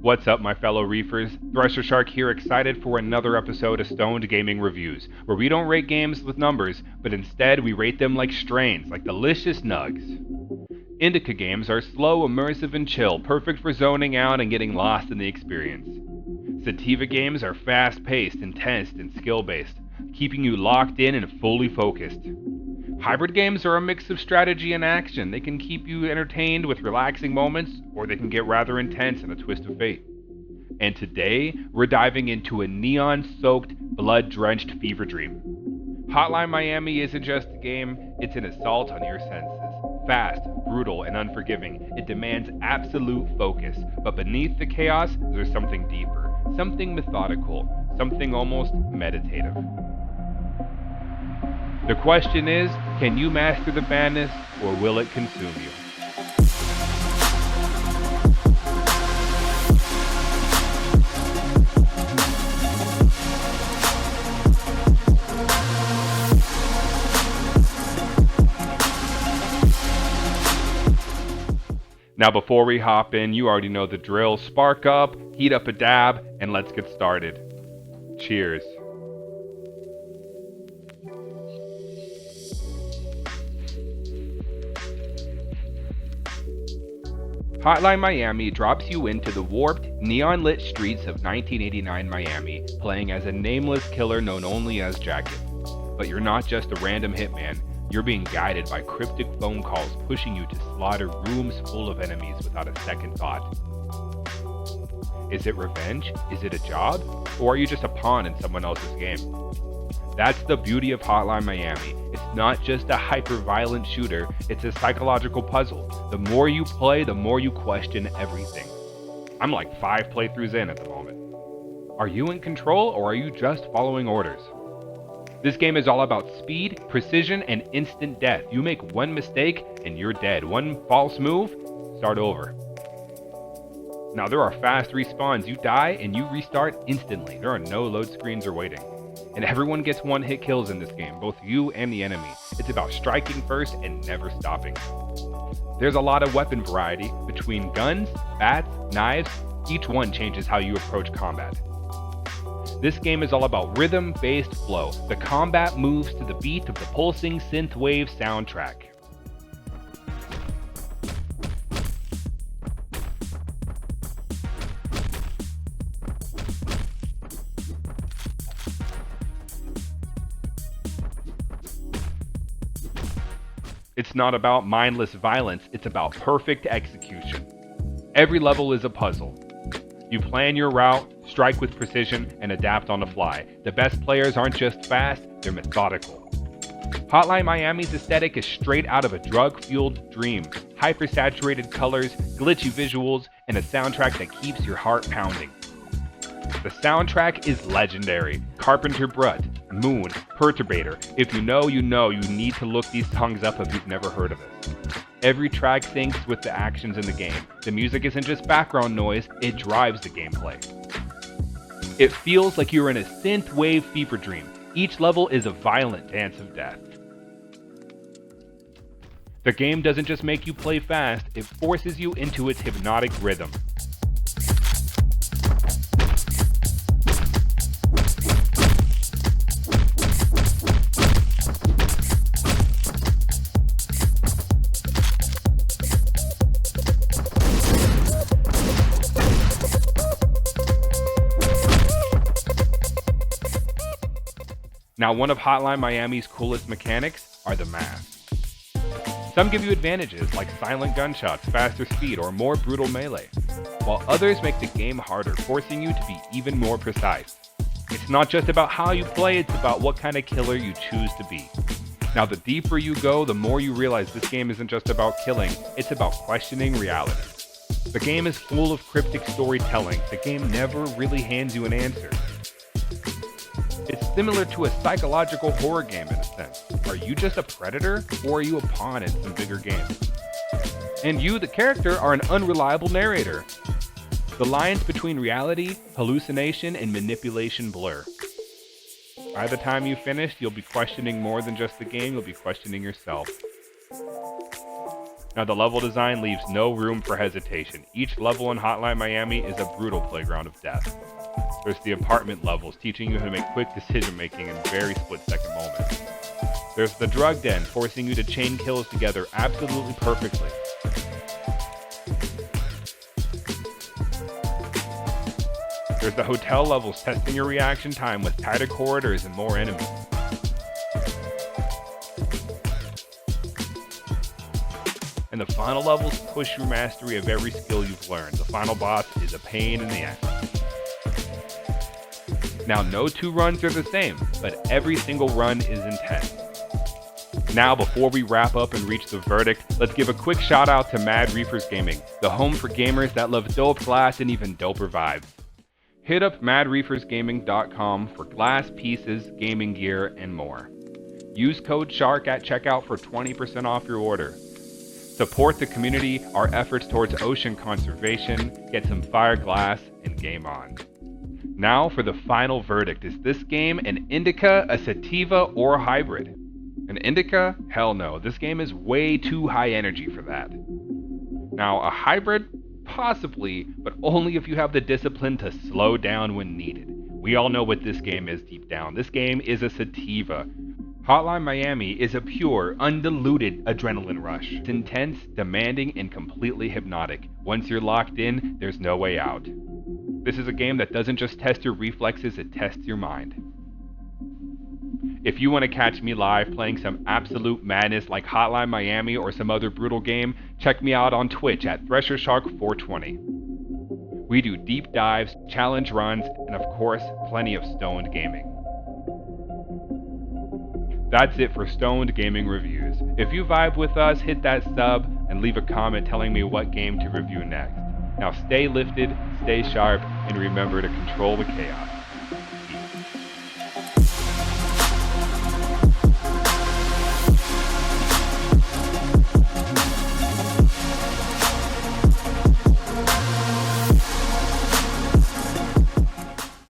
What's up, my fellow reefers? Threshershark here, excited for another episode of Stoned Gaming Reviews, where we don't rate games with numbers, but instead we rate them like strains, like delicious nugs. Indica games are slow, immersive, and chill, perfect for zoning out and getting lost in the experience. Sativa games are fast-paced, intense, and skill-based, keeping you locked in and fully focused. Hybrid games are a mix of strategy and action. They can keep you entertained with relaxing moments, or they can get rather intense in a twist of fate. And today, we're diving into a neon-soaked, blood-drenched fever dream. Hotline Miami isn't just a game, it's an assault on your senses. Fast, brutal, and unforgiving, it demands absolute focus. But beneath the chaos, there's something deeper, something methodical, something almost meditative. The question is, can you master the madness, or will it consume you? Now before we hop in, you already know the drill. Spark up, heat up a dab, and let's get started. Cheers. Hotline Miami drops you into the warped, neon-lit streets of 1989 Miami, playing as a nameless killer known only as Jacket. But you're not just a random hitman, you're being guided by cryptic phone calls pushing you to slaughter rooms full of enemies without a second thought. Is it revenge? Is it a job? Or are you just a pawn in someone else's game? That's the beauty of Hotline Miami. It's not just a hyper-violent shooter, it's a psychological puzzle. The more you play, the more you question everything. I'm like 5 playthroughs in at the moment. Are you in control, or are you just following orders? This game is all about speed, precision, and instant death. You make one mistake, and you're dead. One false move, start over. Now there are fast respawns. You die, and you restart instantly. There are no load screens or waiting. And everyone gets one-hit kills in this game, both you and the enemy. It's about striking first and never stopping. There's a lot of weapon variety between guns, bats, knives. Each one changes how you approach combat. This game is all about rhythm-based flow. The combat moves to the beat of the pulsing synthwave soundtrack. It's not about mindless violence, it's about perfect execution. Every level is a puzzle. You plan your route, strike with precision, and adapt on the fly. The best players aren't just fast, they're methodical. Hotline Miami's aesthetic is straight out of a drug-fueled dream. Hyper-saturated colors, glitchy visuals, and a soundtrack that keeps your heart pounding. The soundtrack is legendary. Carpenter Brut, Moon, Perturbator. If you know, you know. You need to look these songs up if you've never heard of it. Every track syncs with the actions in the game. The music isn't just background noise, it drives the gameplay. It feels like you're in a synthwave fever dream. Each level is a violent dance of death. The game doesn't just make you play fast, it forces you into its hypnotic rhythm. Now, one of Hotline Miami's coolest mechanics are the masks. Some give you advantages like silent gunshots, faster speed, or more brutal melee, while others make the game harder, forcing you to be even more precise. It's not just about how you play, it's about what kind of killer you choose to be. Now, the deeper you go, the more you realize this game isn't just about killing, it's about questioning reality. The game is full of cryptic storytelling. The game never really hands you an answer. It's similar to a psychological horror game in a sense. Are you just a predator, or are you a pawn in some bigger game? And you, the character, are an unreliable narrator. The lines between reality, hallucination, and manipulation blur. By the time you finish, you'll be questioning more than just the game, you'll be questioning yourself. Now the level design leaves no room for hesitation. Each level in Hotline Miami is a brutal playground of death. There's the apartment levels, teaching you how to make quick decision making in very split-second moments. There's the drug den, forcing you to chain kills together absolutely perfectly. There's the hotel levels, testing your reaction time with tighter corridors and more enemies. And the final levels push your mastery of every skill you've learned. The final boss is a pain in the ass. Now, no two runs are the same, but every single run is intense. Now, before we wrap up and reach the verdict, let's give a quick shout out to Mad Reefers Gaming, the home for gamers that love dope glass and even doper vibes. Hit up madreefersgaming.com for glass pieces, gaming gear, and more. Use code SHARK at checkout for 20% off your order. Support the community, our efforts towards ocean conservation, get some fire glass, and game on. Now for the final verdict. Is this game an Indica, a Sativa, or a hybrid? An Indica? Hell no. This game is way too high energy for that. Now, a hybrid? Possibly, but only if you have the discipline to slow down when needed. We all know what this game is deep down. This game is a Sativa. Hotline Miami is a pure, undiluted adrenaline rush. It's intense, demanding, and completely hypnotic. Once you're locked in, there's no way out. This is a game that doesn't just test your reflexes, it tests your mind. If you want to catch me live playing some absolute madness like Hotline Miami or some other brutal game, check me out on Twitch at Threshershark420. We do deep dives, challenge runs, and of course, plenty of stoned gaming. That's it for Stoned Gaming Reviews. If you vibe with us, hit that sub and leave a comment telling me what game to review next. Now stay lifted, stay sharp, and remember to control the chaos.